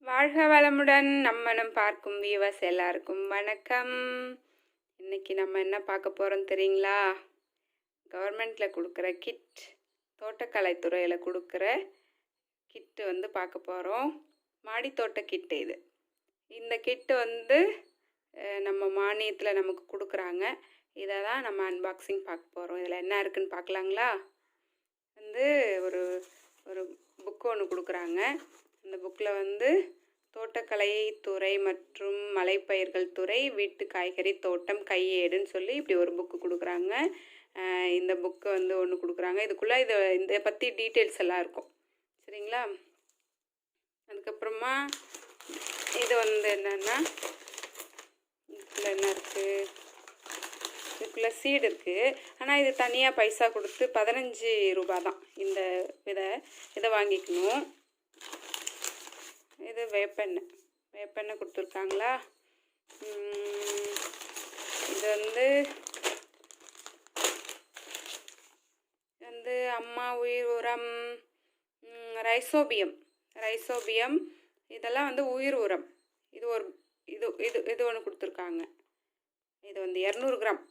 வாழ்க வளமுடன். நம்மனும் பார்க்கும் வியூவர்ஸ் எல்லாருக்கும் வணக்கம். இன்னைக்கு நம்ம என்ன பார்க்க போகிறோம் தெரியுங்களா? கவர்மெண்ட்டில் கொடுக்குற கிட், தோட்டக்கலைத்துறையில் கொடுக்குற கிட்டு வந்து பார்க்க போகிறோம். மாடித்தோட்ட கிட்டு இது. இந்த கிட்டு வந்து நம்ம மானியத்தில் நமக்கு கொடுக்குறாங்க. இதை தான் நம்ம அன்பாக்சிங் பார்க்க போகிறோம். இதில் என்ன இருக்குதுன்னு பார்க்கலாங்களா? வந்து ஒரு ஒரு புக்கு ஒன்று கொடுக்குறாங்க. இந்த புக்கில் வந்து தோட்டக்கலை துறை மற்றும் மலைப்பயிர்கள் துறை வீட்டு காய்கறி தோட்டம் கையேடுன்னு சொல்லி இப்படி ஒரு புக்கு கொடுக்குறாங்க. இந்த புக்கு வந்து ஒன்று கொடுக்குறாங்க. இதுக்குள்ளே இதை பற்றி டீட்டெயில்ஸ் எல்லாம் இருக்கும், சரிங்களா? அதுக்கப்புறமா இது வந்து என்னென்னா, இதுக்குள்ளே என்ன இருக்குது, இதுக்குள்ளே சீடு இருக்குது. ஆனால் இது தனியாக பைசா கொடுத்து 15 ரூபா தான் இந்த இதை வாங்கிக்கணும். இது வேப்பெண்ணெய் கொடுத்துருக்காங்களா. இது வந்து அம்மா உயிர் உரம், ரைசோபியம் இதெல்லாம் வந்து உயிர் உரம். இது ஒரு இது ஒன்று கொடுத்துருக்காங்க. இது வந்து 200 கிராம்.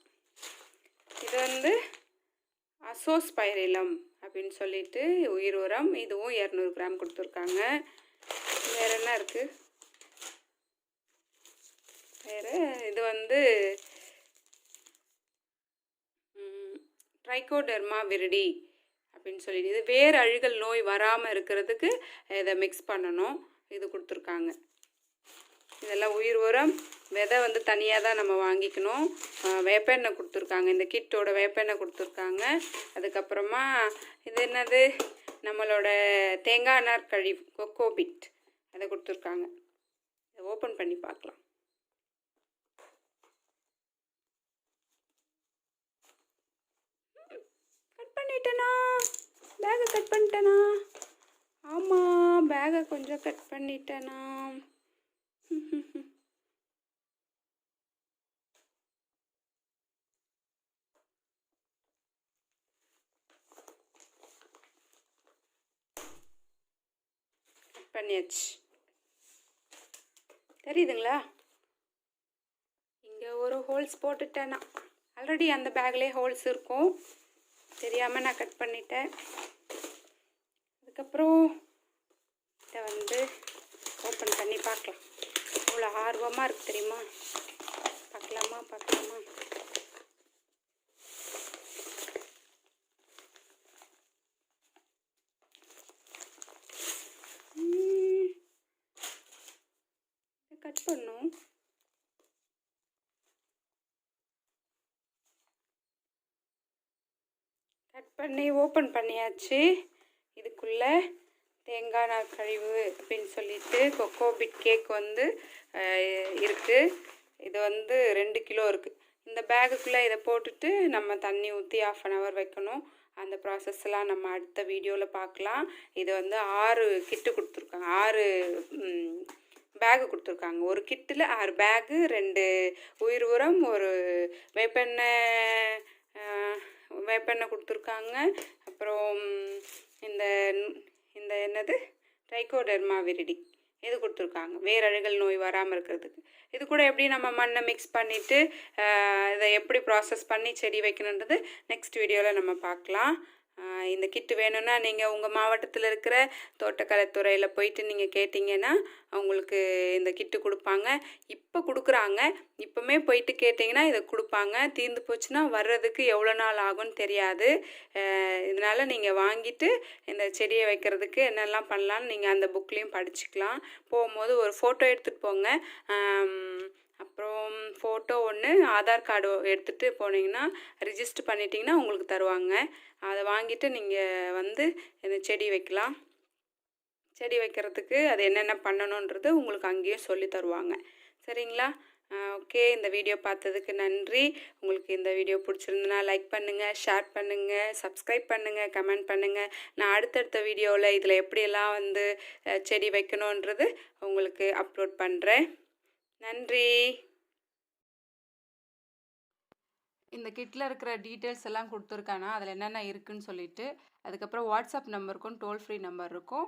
இது வந்து அசோஸ்பைரிலம் அப்படின்னு சொல்லிட்டு உயிர் உரம். இதுவும் 200 கிராம் கொடுத்துருக்காங்க. வேறு என்ன இருக்குது? வேறு இது வந்து ட்ரைகோடெர்மா விரிடி அப்படின்னு சொல்லிட்டு, இது வேர் அழுகல் நோய் வராமல் இருக்கிறதுக்கு இதை மிக்ஸ் பண்ணணும். இது கொடுத்துருக்காங்க. இதெல்லாம் உயிர் உரம். விதை வந்து தனியாக தான் நம்ம வாங்கிக்கணும். வேப்பெண்ணெய் கொடுத்துருக்காங்க. இந்த கிட்டோட வேப்பெண்ணெய் கொடுத்துருக்காங்க. அதுக்கப்புறமா இது என்னது, நம்மளோட தேங்காய் நார் கழிவு கொக்கோ பித் அதை கொடுத்துருக்காங்க. இதை ஓப்பன் பண்ணி பார்க்கலாம். பேகை கட் பண்ணிட்டேனா? ஆமாம், பேகை கொஞ்சம் கட் பண்ணிட்டேனா? பண்ணியாச்சு. தெரியுதுங்களா? இங்கே ஒரு ஹோல்ஸ் போட்டுட்டேன்னா, ஆல்ரெடி அந்த பேக்லேயே ஹோல்ஸ் இருக்கும், தெரியாமல் நான் கட் பண்ணிட்டேன். அதுக்கப்புறம் இதை வந்து ஓப்பன் பண்ணி பார்க்கலாம். அவ்வளோ ஆர்வமாக இருக்குது தெரியுமா? பார்க்கலாமா? கட் பண்ணும். கட் பண்ணி ஓப்பன் பண்ணியாச்சு. இதுக்குள்ளே தேங்காய் நார் கழிவு அப்படின்னு சொல்லிட்டு கொக்கோ பிட் கேக் வந்து இருக்குது. இது வந்து 2 கிலோ இருக்குது. இந்த பேகுக்குள்ளே இதை போட்டுட்டு நம்ம தண்ணி ஊற்றி 1/2 hour வைக்கணும். அந்த ப்ராசஸ்லாம் நம்ம அடுத்த வீடியோவில் பார்க்கலாம். இது வந்து 6 கிட்டு கொடுத்துருக்காங்க, 6 பேகு கொடுத்துருக்காங்க. ஒரு கிட்டில் 6 பேகு, 2 உயிர் உரம், ஒரு வேப்பெண்ணெய் கொடுத்துருக்காங்க. அப்புறம் இந்த என்னது ட்ரைகோடெர்மா விரிடி இது கொடுத்துருக்காங்க, வேரழுகல் நோய் வராமல் இருக்கிறதுக்கு. இது கூட எப்படி நம்ம மண்ணை மிக்ஸ் பண்ணிவிட்டு இதை எப்படி ப்ராசஸ் பண்ணி செடி வைக்கணுன்றது நெக்ஸ்ட் வீடியோவில் நம்ம பார்க்கலாம். இந்த கிட்டு வேணும்னா நீங்கள் உங்கள் மாவட்டத்தில் இருக்கிற தோட்டக்கலைத்துறையில் போயிட்டு நீங்கள் கேட்டிங்கன்னா அவங்களுக்கு இந்த கிட்டு கொடுப்பாங்க. இப்போ கொடுக்குறாங்க. இப்போமே போயிட்டு கேட்டிங்கன்னா இதை கொடுப்பாங்க. தீர்ந்து போச்சுன்னா வர்றதுக்கு எவ்வளோ நாள் ஆகும்னு தெரியாது. இதனால் நீங்கள் வாங்கிட்டு இந்த செடியை வைக்கிறதுக்கு என்னெல்லாம் பண்ணலான்னு நீங்கள் அந்த புக்லேயும் படிச்சுக்கலாம். போகும்போது ஒரு ஃபோட்டோ எடுத்துகிட்டு போங்க. அப்புறம் ஃபோட்டோ ஒன்று, ஆதார் கார்டு எடுத்துகிட்டு போனீங்கன்னா ரிஜிஸ்டர் பண்ணிட்டீங்கன்னா உங்களுக்கு தருவாங்க. அதை வாங்கிட்டு நீங்கள் வந்து இந்த செடி வைக்கலாம். செடி வைக்கிறதுக்கு அது என்னென்ன பண்ணணுன்றது உங்களுக்கு அங்கேயும் சொல்லி தருவாங்க, சரிங்களா? ஓகே, இந்த வீடியோ பார்த்ததுக்கு நன்றி. உங்களுக்கு இந்த வீடியோ பிடிச்சிருந்துன்னா லைக் பண்ணுங்கள், ஷேர் பண்ணுங்கள், சப்ஸ்கிரைப் பண்ணுங்கள், கமெண்ட் பண்ணுங்கள். நான் அடுத்தடுத்த வீடியோவில் இதில் எப்படியெல்லாம் வந்து செடி வைக்கணுன்றது உங்களுக்கு அப்லோட் பண்ணுறேன். நன்றி. இந்த கிட்டில் இருக்கிற டீட்டெயில்ஸ் எல்லாம் கொடுத்துருக்கானா, அதில் என்னென்ன இருக்குதுன்னு சொல்லிட்டு, அதுக்கப்புறம் வாட்ஸ்அப் நம்பருக்கும் டோல் ஃப்ரீ நம்பர் இருக்கும்.